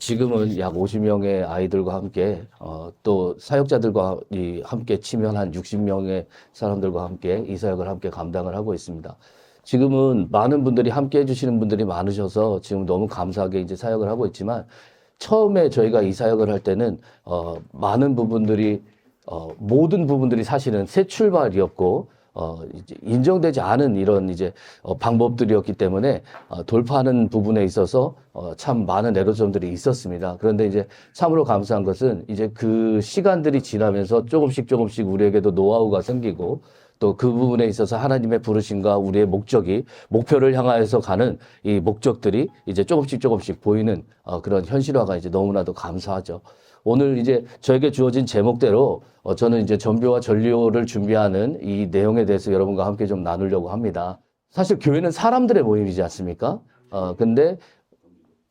지금은 약 50명의 아이들과 함께 또 사역자들과 함께 치면 한 60명의 사람들과 함께 이 사역을 함께 감당을 하고 있습니다. 지금은 많은 분들이 함께 해주시는 분들이 많으셔서 지금 너무 감사하게 이제 사역을 하고 있지만 처음에 저희가 이 사역을 할 때는 많은 부분들이 모든 부분들이 사실은 새 출발이었고 이제 인정되지 않은 이런 이제 방법들이었기 때문에 돌파하는 부분에 있어서 참 많은 애로점들이 있었습니다. 그런데 이제 참으로 감사한 것은 이제 그 시간들이 지나면서 조금씩 우리에게도 노하우가 생기고 또 그 부분에 있어서 하나님의 부르심과 우리의 목표를 향하여서 가는 이 목적들이 이제 조금씩 보이는 그런 현실화가 이제 너무나도 감사하죠. 오늘 이제 저에게 주어진 제목대로 저는 이제 전교와 전료를 준비하는 이 내용에 대해서 여러분과 함께 좀 나누려고 합니다. 사실 교회는 사람들의 모임이지 않습니까? 근데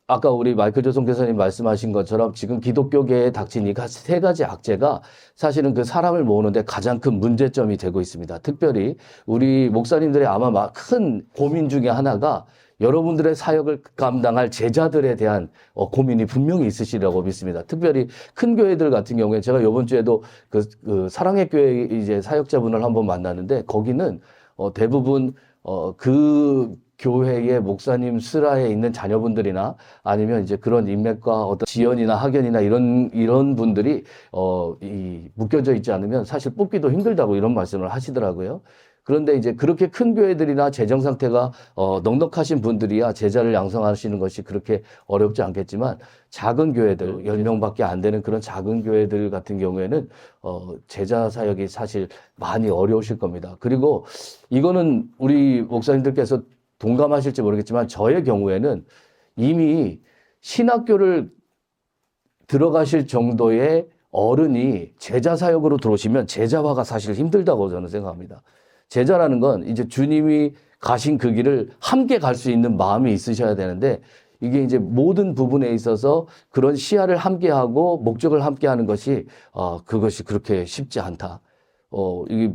아까 우리 마이클 조성 교사님 말씀하신 것처럼 지금 기독교계에 닥친 이 세 가지 악재가 사실은 그 사람을 모으는데 가장 큰 문제점이 되고 있습니다. 특별히 우리 목사님들의 아마 큰 고민 중에 하나가 여러분들의 사역을 감당할 제자들에 대한 고민이 분명히 있으시라고 믿습니다. 특별히 큰 교회들 같은 경우에 제가 이번 주에도 그 사랑의 교회 이제 사역자분을 한번 만났는데 거기는 대부분 그 교회의 목사님 슬하에 있는 자녀분들이나 아니면 이제 그런 인맥과 어떤 지연이나 학연이나 이런 분들이 묶여져 있지 않으면 사실 뽑기도 힘들다고 이런 말씀을 하시더라고요. 그런데 이제 그렇게 큰 교회들이나 재정 상태가 넉넉하신 분들이야 제자를 양성하시는 것이 그렇게 어렵지 않겠지만 작은 교회들 10명밖에 안 되는 그런 작은 교회들 같은 경우에는 제자 사역이 사실 많이 어려우실 겁니다. 그리고 이거는 우리 목사님들께서 동감하실지 모르겠지만 저의 경우에는 이미 신학교를 들어가실 정도의 어른이 제자 사역으로 들어오시면 제자화가 사실 힘들다고 저는 생각합니다. 제자라는 건 이제 주님이 가신 그 길을 함께 갈 수 있는 마음이 있으셔야 되는데 이게 이제 모든 부분에 있어서 그런 시야를 함께하고 목적을 함께하는 것이 그것이 그렇게 쉽지 않다. 이게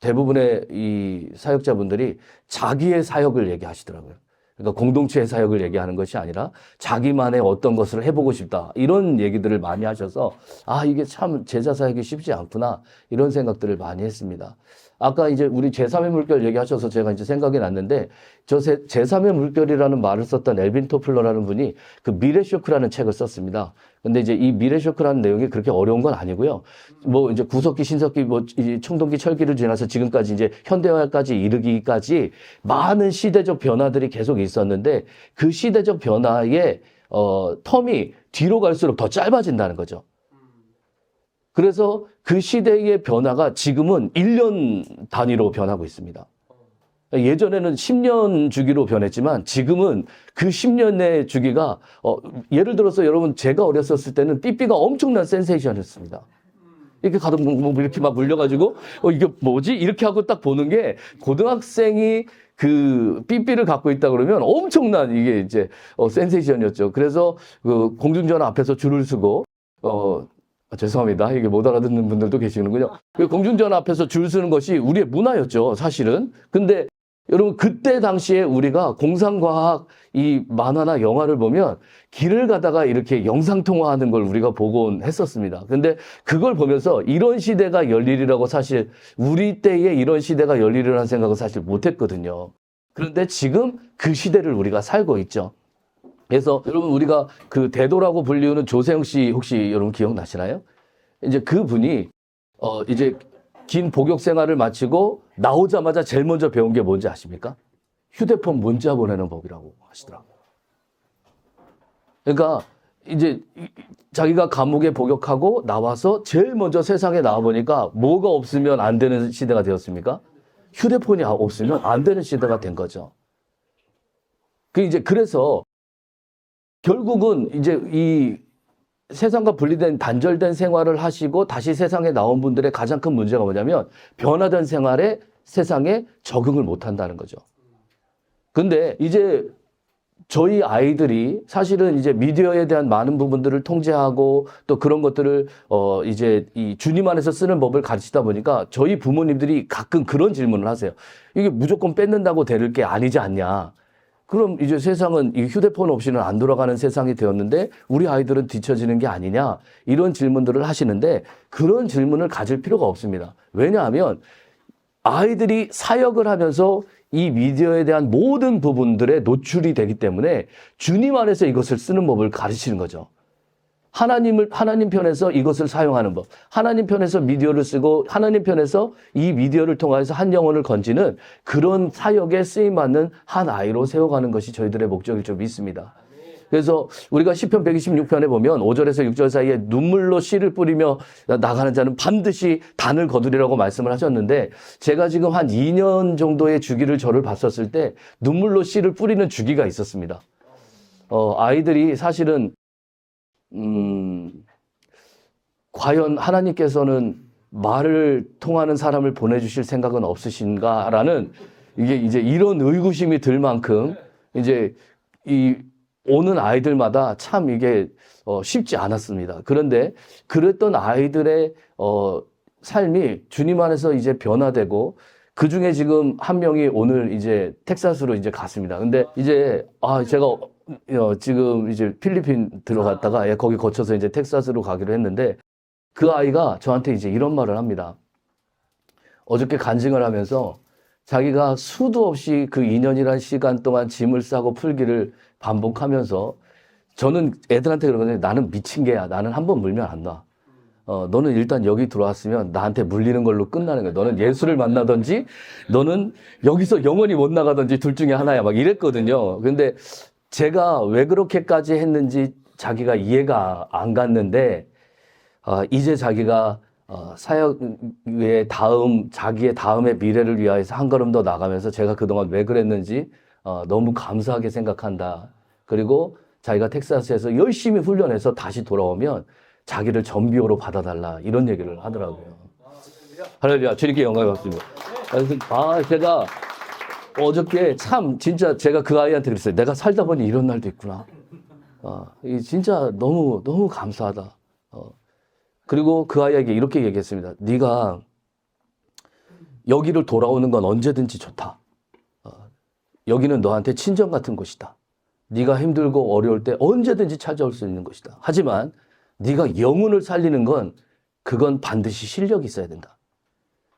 대부분의 이 사역자분들이 자기의 사역을 얘기하시더라고요. 그러니까 공동체의 사역을 얘기하는 것이 아니라 자기만의 어떤 것을 해보고 싶다. 이런 얘기들을 많이 하셔서 이게 참 제자 사역이 쉽지 않구나. 이런 생각들을 많이 했습니다. 아까 이제 우리 제3의 물결 얘기하셔서 제가 이제 생각이 났는데 저 제3의 물결이라는 말을 썼던 엘빈 토플러라는 분이 그 미래 쇼크라는 책을 썼습니다. 근데 이제 이 미래 쇼크라는 내용이 그렇게 어려운 건 아니고요. 뭐 이제 구석기, 신석기, 이 청동기, 철기를 지나서 지금까지 이제 현대화까지 이르기까지 많은 시대적 변화들이 계속 있었는데 그 시대적 변화의 텀이 뒤로 갈수록 더 짧아진다는 거죠. 그래서 그 시대의 변화가 지금은 1년 단위로 변하고 있습니다. 예전에는 10년 주기로 변했지만 지금은 그 10년의 주기가 예를 들어서 여러분 제가 어렸었을 때는 삐삐가 엄청난 센세이션이었습니다. 이렇게 가도 이렇게 막 물려가지고 이게 뭐지? 이렇게 하고 딱 보는 게 고등학생이 그 삐삐를 갖고 있다 그러면 엄청난 이게 이제 센세이션이었죠. 그래서 그 공중전화 앞에서 줄을 서고 죄송합니다. 이게 못 알아듣는 분들도 계시는군요. 그 공중전화 앞에서 줄 서는 것이 우리의 문화였죠, 사실은. 근데 여러분 그때 당시에 우리가 공상과학 이 만화나 영화를 보면 길을 가다가 이렇게 영상통화하는 걸 우리가 보곤 했었습니다. 근데 그걸 보면서 이런 시대가 열리리라고 사실 우리 때에 이런 시대가 열리리라는 생각은 사실 못했거든요. 그런데 지금 그 시대를 우리가 살고 있죠. 그래서 여러분 우리가 그 대도라고 불리우는 조세영 씨 혹시 여러분 기억나시나요? 이제 그분이 이제 긴 복역 생활을 마치고 나오자마자 제일 먼저 배운 게 뭔지 아십니까? 휴대폰 문자 보내는 법이라고 하시더라고요. 그러니까 이제 자기가 감옥에 복역하고 나와서 제일 먼저 세상에 나와보니까 뭐가 없으면 안 되는 시대가 되었습니까? 휴대폰이 없으면 안 되는 시대가 된 거죠. 그래서 결국은 이제 이 세상과 분리된 단절된 생활을 하시고 다시 세상에 나온 분들의 가장 큰 문제가 뭐냐면 변화된 생활에 세상에 적응을 못 한다는 거죠. 근데 이제 저희 아이들이 사실은 이제 미디어에 대한 많은 부분들을 통제하고 또 그런 것들을 이제 이 주님 안에서 쓰는 법을 가르치다 보니까 저희 부모님들이 가끔 그런 질문을 하세요. 이게 무조건 뺏는다고 될 게 아니지 않냐. 그럼 이제 세상은 이 휴대폰 없이는 안 돌아가는 세상이 되었는데 우리 아이들은 뒤처지는 게 아니냐 이런 질문들을 하시는데 그런 질문을 가질 필요가 없습니다. 왜냐하면 아이들이 사역을 하면서 이 미디어에 대한 모든 부분들에 노출이 되기 때문에 주님 안에서 이것을 쓰는 법을 가르치는 거죠. 하나님 편에서 이것을 사용하는 법, 하나님 편에서 미디어를 쓰고 하나님 편에서 이 미디어를 통해서 한 영혼을 건지는 그런 사역에 쓰임받는 한 아이로 세워가는 것이 저희들의 목적일 줄 믿습니다. 그래서 우리가 시편 126편에 보면 5절에서 6절 사이에 눈물로 씨를 뿌리며 나가는 자는 반드시 단을 거두리라고 말씀을 하셨는데 제가 지금 한 2년 정도의 주기를 저를 봤었을 때 눈물로 씨를 뿌리는 주기가 있었습니다. 아이들이 사실은 과연 하나님께서는 말을 통하는 사람을 보내주실 생각은 없으신가라는 이게 이제 이런 의구심이 들 만큼 이제 이 오는 아이들마다 참 이게 쉽지 않았습니다. 그런데 그랬던 아이들의 삶이 주님 안에서 이제 변화되고 그 중에 지금 한 명이 오늘 이제 텍사스로 이제 갔습니다. 근데 이제 제가 지금 이제 필리핀 들어갔다가 거기 거쳐서 이제 텍사스로 가기로 했는데 그 아이가 저한테 이제 이런 말을 합니다. 어저께 간증을 하면서 자기가 수도 없이 그 2년이란 시간 동안 짐을 싸고 풀기를 반복하면서 저는 애들한테 그러거든요. 나는 미친 개야. 나는 한 번 물면 안 나. 너는 일단 여기 들어왔으면 나한테 물리는 걸로 끝나는 거야. 너는 예수를 만나든지 너는 여기서 영원히 못 나가든지 둘 중에 하나야. 막 이랬거든요. 근데 제가 왜 그렇게까지 했는지 자기가 이해가 안 갔는데 이제 자기가 사역의 자기의 다음의 미래를 위하여서 한 걸음 더 나가면서 제가 그동안 왜 그랬는지 너무 감사하게 생각한다. 그리고 자기가 텍사스에서 열심히 훈련해서 다시 돌아오면 자기를 전비호로 받아달라 이런 얘기를 하더라고요. 할렐루야, 주님께 영광이 받습니다. 그래서 제가 어저께 참 진짜 제가 그 아이한테 그랬어요. 내가 살다 보니 이런 날도 있구나. 진짜 너무 너무 감사하다. 그리고 그 아이에게 이렇게 얘기했습니다. 네가 여기를 돌아오는 건 언제든지 좋다. 여기는 너한테 친정 같은 곳이다. 네가 힘들고 어려울 때 언제든지 찾아올 수 있는 곳이다. 하지만 네가 영혼을 살리는 건 그건 반드시 실력이 있어야 된다.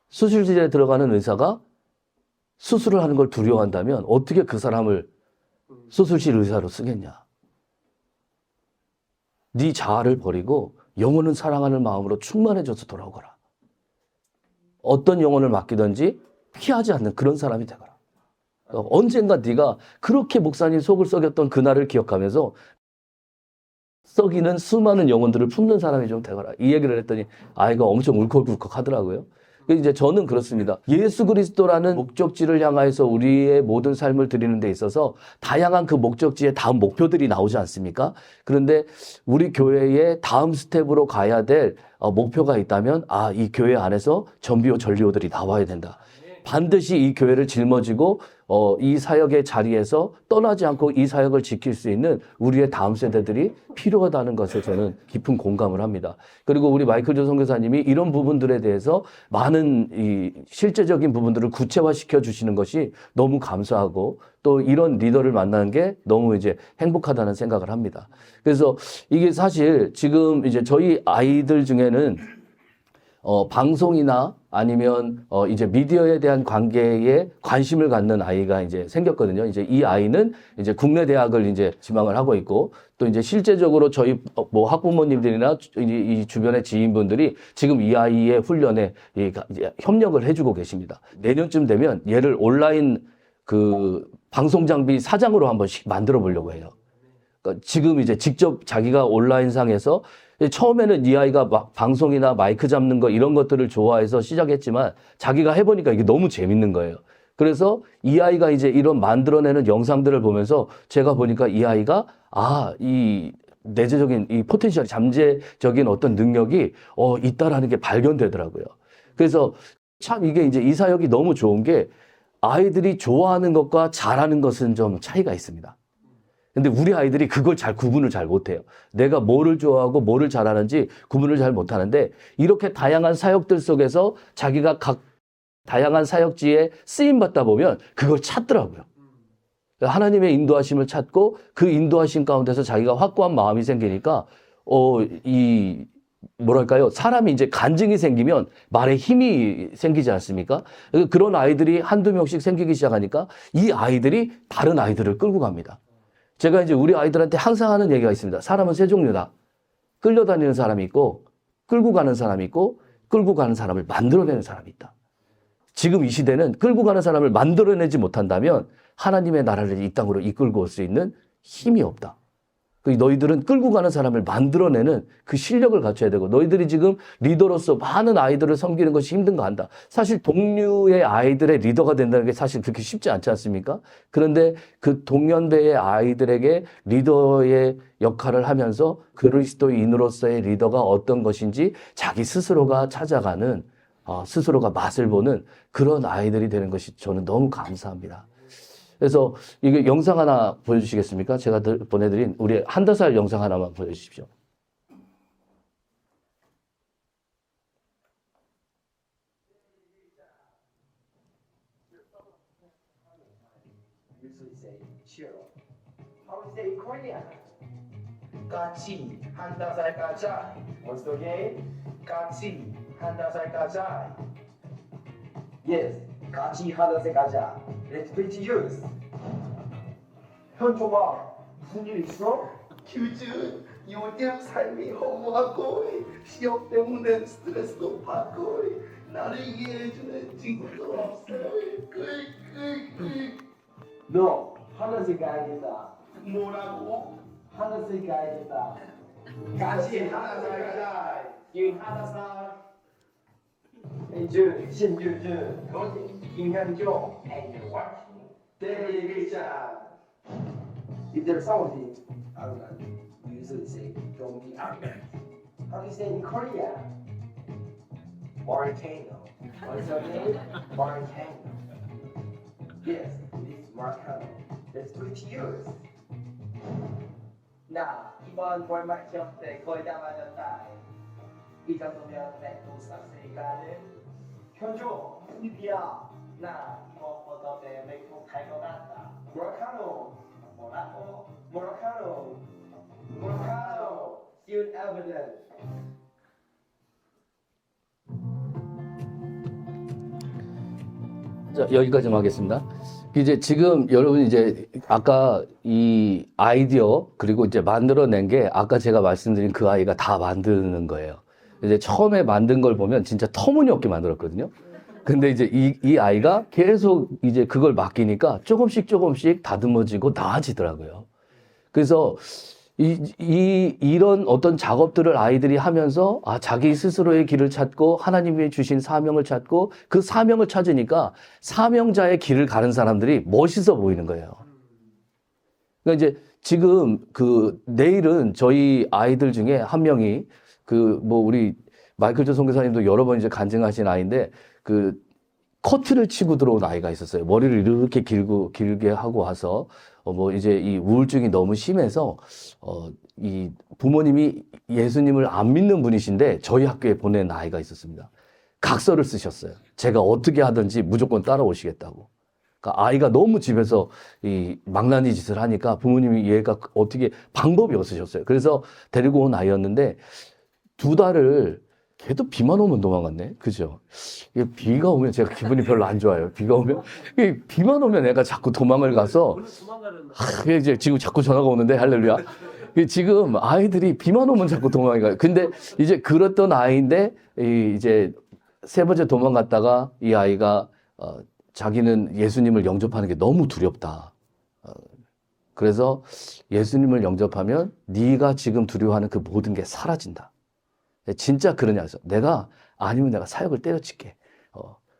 수술실에 들어가는 의사가 수술을 하는 걸 두려워한다면 어떻게 그 사람을 수술실 의사로 쓰겠냐. 네 자아를 버리고 영혼을 사랑하는 마음으로 충만해져서 돌아오거라. 어떤 영혼을 맡기든지 피하지 않는 그런 사람이 되거라. 언젠가 네가 그렇게 목사님 속을 썩였던 그날을 기억하면서 썩이는 수많은 영혼들을 품는 사람이 좀 되거라. 이 얘기를 했더니 아이가 엄청 울컥울컥 하더라고요. 이제 저는 그렇습니다. 예수 그리스도라는 목적지를 향하여서 우리의 모든 삶을 드리는 데 있어서 다양한 그 목적지의 다음 목표들이 나오지 않습니까? 그런데 우리 교회의 다음 스텝으로 가야 될 목표가 있다면 이 교회 안에서 전비호 전리호들이 나와야 된다. 반드시 이 교회를 짊어지고 이 사역의 자리에서 떠나지 않고 이 사역을 지킬 수 있는 우리의 다음 세대들이 필요하다는 것에 저는 깊은 공감을 합니다. 그리고 우리 마이클 조 선교사님이 이런 부분들에 대해서 많은 이 실제적인 부분들을 구체화시켜 주시는 것이 너무 감사하고 또 이런 리더를 만나는 게 너무 이제 행복하다는 생각을 합니다. 그래서 이게 사실 지금 이제 저희 아이들 중에는 방송이나 아니면 이제 미디어에 대한 관계에 관심을 갖는 아이가 이제 생겼거든요. 이제 이 아이는 이제 국내 대학을 이제 지망을 하고 있고 또 이제 실제적으로 저희 뭐 학부모님들이나 이 주변의 지인분들이 지금 이 아이의 훈련에 이제 협력을 해주고 계십니다. 내년쯤 되면 얘를 온라인 그 방송 장비 사장으로 한 번씩 만들어 보려고 해요. 그러니까 지금 이제 직접 자기가 온라인상에서 처음에는 이 아이가 막 방송이나 마이크 잡는 거 이런 것들을 좋아해서 시작했지만 자기가 해보니까 이게 너무 재밌는 거예요. 그래서 이 아이가 이제 이런 만들어내는 영상들을 보면서 제가 보니까 이 아이가 이 내재적인 이 포텐셜 잠재적인 어떤 능력이 있다라는 게 발견되더라고요. 그래서 참 이게 이제 이 사역이 너무 좋은 게 아이들이 좋아하는 것과 잘하는 것은 좀 차이가 있습니다. 근데 우리 아이들이 그걸 구분을 잘 못해요. 내가 뭐를 좋아하고 뭐를 잘하는지 구분을 잘 못하는데 이렇게 다양한 사역들 속에서 자기가 각 다양한 사역지에 쓰임받다 보면 그걸 찾더라고요. 하나님의 인도하심을 찾고 그 인도하심 가운데서 자기가 확고한 마음이 생기니까 뭐랄까요? 사람이 이제 간증이 생기면 말에 힘이 생기지 않습니까? 그런 아이들이 한두 명씩 생기기 시작하니까 이 아이들이 다른 아이들을 끌고 갑니다. 제가 이제 우리 아이들한테 항상 하는 얘기가 있습니다. 사람은 세 종류다. 끌려다니는 사람이 있고, 끌고 가는 사람이 있고, 끌고 가는 사람을 만들어내는 사람이 있다. 지금 이 시대는 끌고 가는 사람을 만들어내지 못한다면 하나님의 나라를 이 땅으로 이끌고 올 수 있는 힘이 없다. 너희들은 끌고 가는 사람을 만들어내는 그 실력을 갖춰야 되고, 너희들이 지금 리더로서 많은 아이들을 섬기는 것이 힘든 거 안다. 사실 동류의 아이들의 리더가 된다는 게 사실 그렇게 쉽지 않지 않습니까? 그런데 그 동년배의 아이들에게 리더의 역할을 하면서 그리스도인으로서의 리더가 어떤 것인지 자기 스스로가 찾아가는, 스스로가 맛을 보는 그런 아이들이 되는 것이 저는 너무 감사합니다. 그래서 이게 영상 하나 보여주시겠습니까? 제가 보내드린 우리 한다살 영상 하나만 보여주십시오. 같이 한다살 가자. Once again, 같이 한다살 가자. Yes, 같이 한다살 가자. Let's pretty use. 현종아, 무슨 일 있어? 규준, 요즘 삶이 허무하고 시험 때문에 스트레스도 받고 나를 이해해주는 친구도 없어요. 너 하나씩 가야겠다. 뭐라고? 하나씩 가야겠다. 같이 한다살 가자. 윤 한다살. 이준, 신규준, 김현종, and you're watching 텔레비전. 이들 싸우지. arrogant. You usually say, don't be arrogant. How do you say in Korea? Volcano. What's your name? Volcano. Yes, it is volcano. Let's put it to use. 나 이번 월말 시험 때 거의 다 맞았다. 이 정도면 내도 쌌으니까는. 현조, 무슨 일이야? 나 이번 버터 때 맥북 갈것 같다. volcano. 뭐라고? Morocco. Student evidence. 자, 여기까지만 하겠습니다. 이제 지금 여러분 이제 아까 이 아이디어 그리고 이제 만들어낸 게 아까 제가 말씀드린 그 아이가 다 만드는 거예요. 이제 처음에 만든 걸 보면 진짜 터무니없게 만들었거든요. 근데 이제 이 아이가 계속 이제 그걸 맡기니까 조금씩 다듬어지고 나아지더라고요. 그래서 이런 어떤 작업들을 아이들이 하면서 자기 스스로의 길을 찾고 하나님이 주신 사명을 찾고 그 사명을 찾으니까 사명자의 길을 가는 사람들이 멋있어 보이는 거예요. 그러니까 이제 지금 내일은 저희 아이들 중에 한 명이 우리 마이클 조 선교사님도 여러 번 이제 간증하신 아이인데 커트를 치고 들어온 아이가 있었어요. 머리를 이렇게 길게 하고 와서, 이제 이 우울증이 너무 심해서, 이 부모님이 예수님을 안 믿는 분이신데 저희 학교에 보낸 아이가 있었습니다. 각서를 쓰셨어요. 제가 어떻게 하든지 무조건 따라오시겠다고. 그러니까 아이가 너무 집에서 이 망나니 짓을 하니까 부모님이 얘가 어떻게 방법이 없으셨어요. 그래서 데리고 온 아이였는데 2달을 걔도 비만 오면 도망갔네. 그죠? 비가 오면 제가 기분이 별로 안 좋아요. 비만 오면 애가 자꾸 도망을 가서, 이제 지금 자꾸 전화가 오는데, 할렐루야. 지금 아이들이 비만 오면 자꾸 도망을 가요. 근데 이제 그랬던 아이인데, 이제 3번째 도망갔다가 이 아이가, 자기는 예수님을 영접하는 게 너무 두렵다. 그래서 예수님을 영접하면 네가 지금 두려워하는 그 모든 게 사라진다. 진짜 그러냐 해서 아니면 내가 사역을 때려칠게.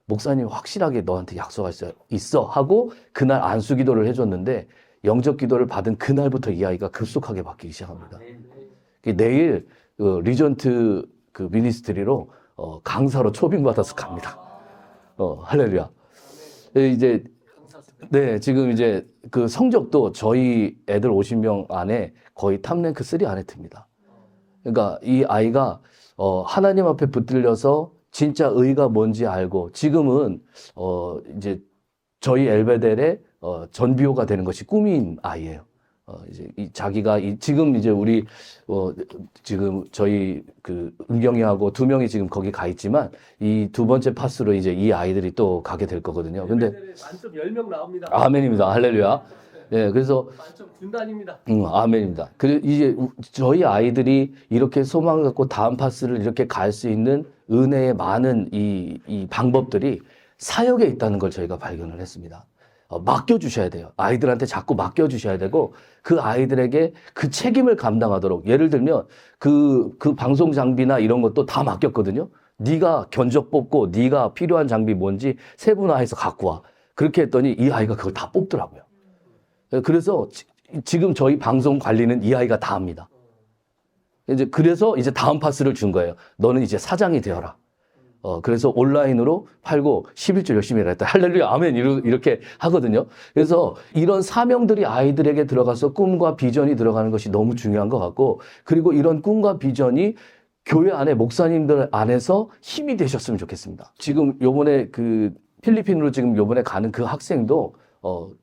목사님 확실하게 너한테 약속할 수 있어 하고 그날 안수 기도를 해줬는데 영접 기도를 받은 그날부터 이 아이가 급속하게 바뀌기 시작합니다. 내일 리전트 미니스트리로 강사로 초빙받아서 갑니다. 할렐루야. 이제 네, 지금 이제 그 성적도 저희 애들 50명 안에 거의 탑랭크 3 안에 듭니다. 그러니까 이 아이가 하나님 앞에 붙들려서 진짜 의가 뭔지 알고 지금은 이제 저희 엘베델에 전비호가 되는 것이 꿈인 아이예요. 이제 자기가 지금 이제 우리 지금 저희 그 은경이하고 두 명이 지금 거기 가 있지만 이 두 번째 파스로 이제 이 아이들이 또 가게 될 거거든요. 근데 만점 10명 나옵니다. 아멘입니다. 할렐루야. 예, 그래서 만점 군단입니다. 아멘입니다. 그리고 이제 저희 아이들이 이렇게 소망을 갖고 다음 파스를 이렇게 갈 수 있는 은혜의 많은 이 방법들이 사역에 있다는 걸 저희가 발견을 했습니다. 맡겨주셔야 돼요. 아이들한테 자꾸 맡겨주셔야 되고 그 아이들에게 그 책임을 감당하도록 예를 들면 그 방송 장비나 이런 것도 다 맡겼거든요. 네가 견적 뽑고 네가 필요한 장비 뭔지 세분화해서 갖고 와. 그렇게 했더니 이 아이가 그걸 다 뽑더라고요. 그래서 지금 저희 방송 관리는 이 아이가 다 합니다. 이제 그래서 이제 다음 파스를 준 거예요. 너는 이제 사장이 되어라. 그래서 온라인으로 팔고 11조 열심히 일했다. 할렐루야, 아멘. 이렇게 하거든요. 그래서 이런 사명들이 아이들에게 들어가서 꿈과 비전이 들어가는 것이 너무 중요한 것 같고, 그리고 이런 꿈과 비전이 교회 안에 목사님들 안에서 힘이 되셨으면 좋겠습니다. 지금 요번에 그 필리핀으로 지금 요번에 가는 그 학생도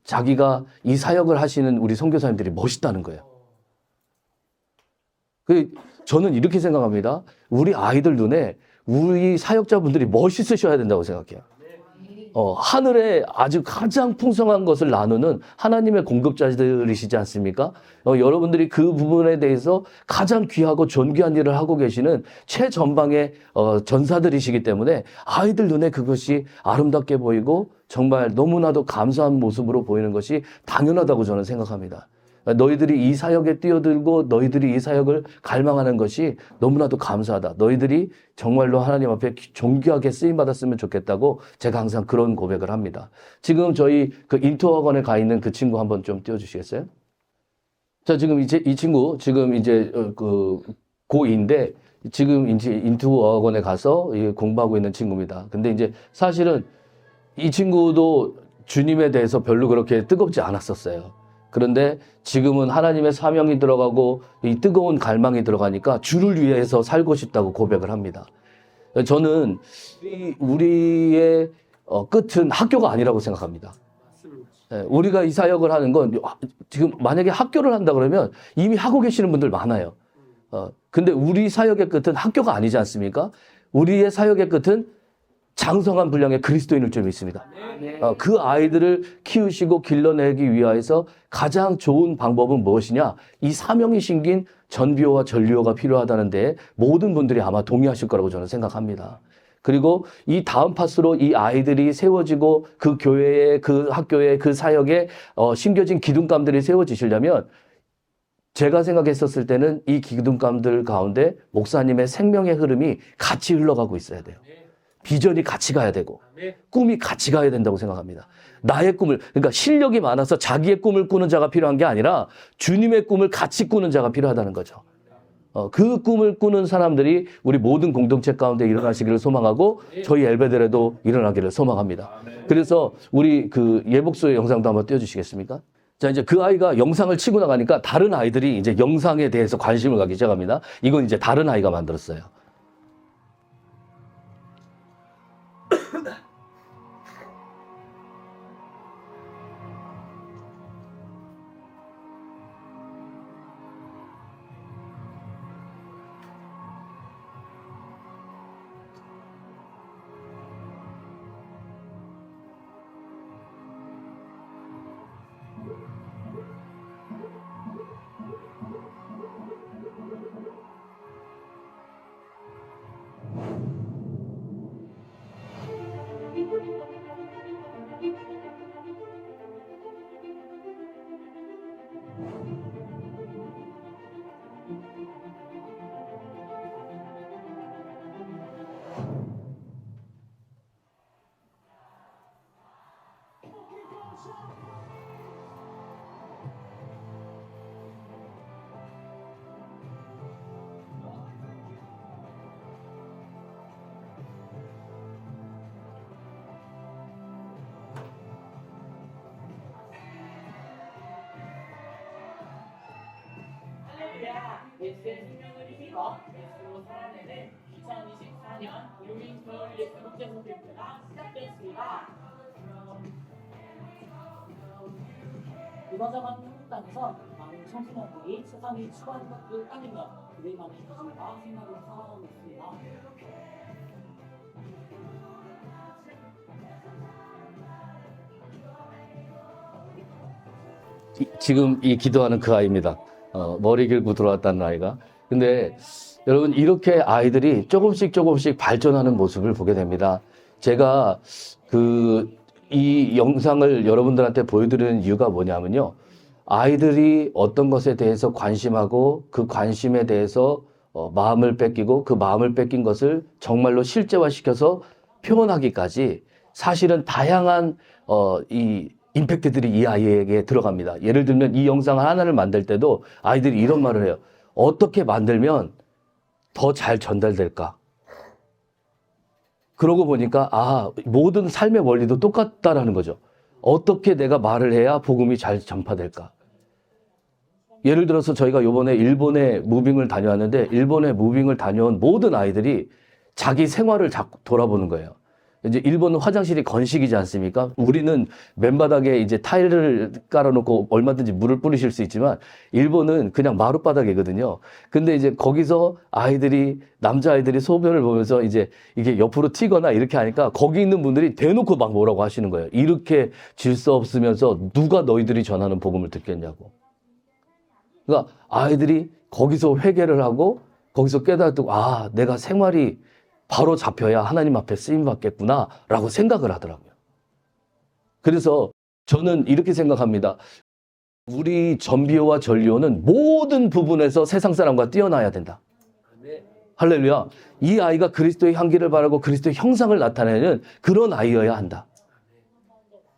자기가 이 사역을 하시는 우리 선교사님들이 멋있다는 거예요. 저는 이렇게 생각합니다. 우리 아이들 눈에 우리 사역자분들이 멋있으셔야 된다고 생각해요. 하늘에 아주 가장 풍성한 것을 나누는 하나님의 공급자들이시지 않습니까? 여러분들이 그 부분에 대해서 가장 귀하고 존귀한 일을 하고 계시는 최전방의 전사들이시기 때문에 아이들 눈에 그것이 아름답게 보이고 정말 너무나도 감사한 모습으로 보이는 것이 당연하다고 저는 생각합니다. 너희들이 이 사역에 뛰어들고 너희들이 이 사역을 갈망하는 것이 너무나도 감사하다. 너희들이 정말로 하나님 앞에 존귀하게 쓰임받았으면 좋겠다고 제가 항상 그런 고백을 합니다. 지금 저희 그 인투학원에 가 있는 그 친구 한번 좀 띄워주시겠어요? 자, 지금 이제 이 친구 지금 이제 그 고2인데 지금 이제 인투학원에 가서 공부하고 있는 친구입니다. 근데 이제 사실은 이 친구도 주님에 대해서 별로 그렇게 뜨겁지 않았었어요. 그런데 지금은 하나님의 사명이 들어가고 이 뜨거운 갈망이 들어가니까 주를 위해서 살고 싶다고 고백을 합니다. 저는 우리의 끝은 학교가 아니라고 생각합니다. 우리가 이 사역을 하는 건 지금 만약에 학교를 한다 그러면 이미 하고 계시는 분들 많아요. 근데 우리 사역의 끝은 학교가 아니지 않습니까? 우리의 사역의 끝은 장성한 분량의 그리스도인을 좀 있습니다. 그 아이들을 키우시고 길러내기 위해서 가장 좋은 방법은 무엇이냐? 이 사명이 심긴 전비호와 전리호가 필요하다는데 모든 분들이 아마 동의하실 거라고 저는 생각합니다. 그리고 이 다음 파스로 이 아이들이 세워지고 그 교회에 그 학교에 그 사역에 심겨진 기둥감들이 세워지시려면 제가 생각했었을 때는 이 기둥감들 가운데 목사님의 생명의 흐름이 같이 흘러가고 있어야 돼요. 비전이 같이 가야 되고 꿈이 같이 가야 된다고 생각합니다. 나의 꿈을, 그러니까 실력이 많아서 자기의 꿈을 꾸는 자가 필요한 게 아니라 주님의 꿈을 같이 꾸는 자가 필요하다는 거죠. 그 꿈을 꾸는 사람들이 우리 모든 공동체 가운데 일어나시기를 소망하고 저희 엘베델에도 일어나기를 소망합니다. 그래서 우리 그 예복소의 영상도 한번 띄워주시겠습니까? 자, 이제 그 아이가 영상을 치고 나가니까 다른 아이들이 이제 영상에 대해서 관심을 갖기 시작합니다. 이건 이제 다른 아이가 만들었어요. 예수의 생명을 힘입어 예수로 살아내는 2024년 유민 겨울 예수 국제선 캠프가 시작됐습니다. 불화자만 한국 땅에서 많은 청소년들이 세상이 추구하는 것을 따르며 그들만의 기준과 생각을 살아가고 있습니다. 지금 이 기도하는 그 아이입니다. 머리 길고 들어왔다는 아이가. 근데 여러분 이렇게 아이들이 조금씩 발전하는 모습을 보게 됩니다. 제가 이 영상을 여러분들한테 보여드리는 이유가 뭐냐면요. 아이들이 어떤 것에 대해서 관심하고 그 관심에 대해서 마음을 뺏기고 그 마음을 뺏긴 것을 정말로 실제화시켜서 표현하기까지 사실은 다양한 이 임팩트들이 이 아이에게 들어갑니다. 예를 들면 이 영상 하나를 만들 때도 아이들이 이런 말을 해요. 어떻게 만들면 더 잘 전달될까? 그러고 보니까 모든 삶의 원리도 똑같다라는 거죠. 어떻게 내가 말을 해야 복음이 잘 전파될까? 예를 들어서 저희가 이번에 일본에 무빙을 다녀왔는데 일본에 무빙을 다녀온 모든 아이들이 자기 생활을 자꾸 돌아보는 거예요. 이제 일본은 화장실이 건식이지 않습니까? 우리는 맨바닥에 이제 타일을 깔아놓고 얼마든지 물을 뿌리실 수 있지만 일본은 그냥 마룻바닥이거든요. 근데 이제 거기서 남자아이들이 소변을 보면서 이제 이게 옆으로 튀거나 이렇게 하니까 거기 있는 분들이 대놓고 막 뭐라고 하시는 거예요. 이렇게 질서 없으면서 누가 너희들이 전하는 복음을 듣겠냐고. 그러니까 아이들이 거기서 회개를 하고 거기서 깨닫고 내가 생활이 바로 잡혀야 하나님 앞에 쓰임 받겠구나 라고 생각을 하더라고요. 그래서 저는 이렇게 생각합니다. 우리 전비호와 전리호는 모든 부분에서 세상 사람과 뛰어나야 된다. 할렐루야. 이 아이가 그리스도의 향기를 바라고 그리스도의 형상을 나타내는 그런 아이여야 한다.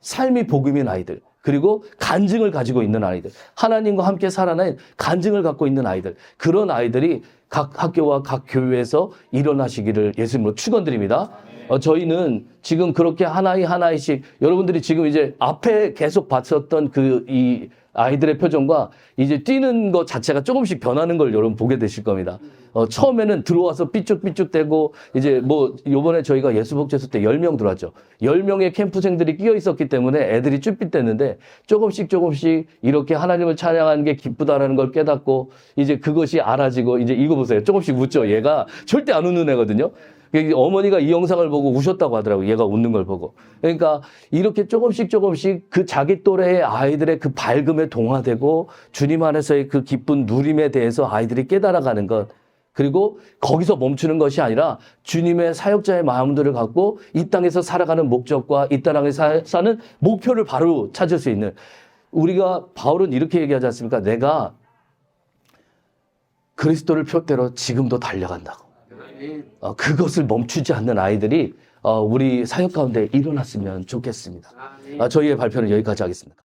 삶이 복음인 아이들, 그리고 간증을 가지고 있는 아이들, 하나님과 함께 살아낸 간증을 갖고 있는 아이들, 그런 아이들이 각 학교와 각 교회에서 일어나시기를 예수님으로 축원드립니다. 저희는 지금 그렇게 하나씩 여러분들이 지금 이제 앞에 계속 봤었던 이 아이들의 표정과 이제 뛰는 것 자체가 조금씩 변하는 걸 여러분 보게 되실 겁니다. 처음에는 들어와서 삐쭉삐쭉대고 이제 요번에 저희가 예수복제소 때 10명 들어왔죠. 10명의 캠프생들이 끼어 있었기 때문에 애들이 쭈삣댔는데 조금씩 이렇게 하나님을 찬양하는 게 기쁘다라는 걸 깨닫고 이제 그것이 알아지고 이제 이거 보세요. 조금씩 웃죠. 얘가 절대 안 웃는 애거든요. 어머니가 이 영상을 보고 우셨다고 하더라고요. 얘가 웃는 걸 보고. 그러니까 이렇게 조금씩 그 자기 또래의 아이들의 그 밝음에 동화되고 주님 안에서의 그 기쁜 누림에 대해서 아이들이 깨달아가는 것. 그리고 거기서 멈추는 것이 아니라 주님의 사역자의 마음들을 갖고 이 땅에서 살아가는 목적과 이 땅에서 사는 목표를 바로 찾을 수 있는. 우리가 바울은 이렇게 얘기하지 않습니까? 내가 그리스도를 표대로 지금도 달려간다고. 그것을 멈추지 않는 아이들이 우리 사역 가운데 일어났으면 좋겠습니다. 저희의 발표는 여기까지 하겠습니다.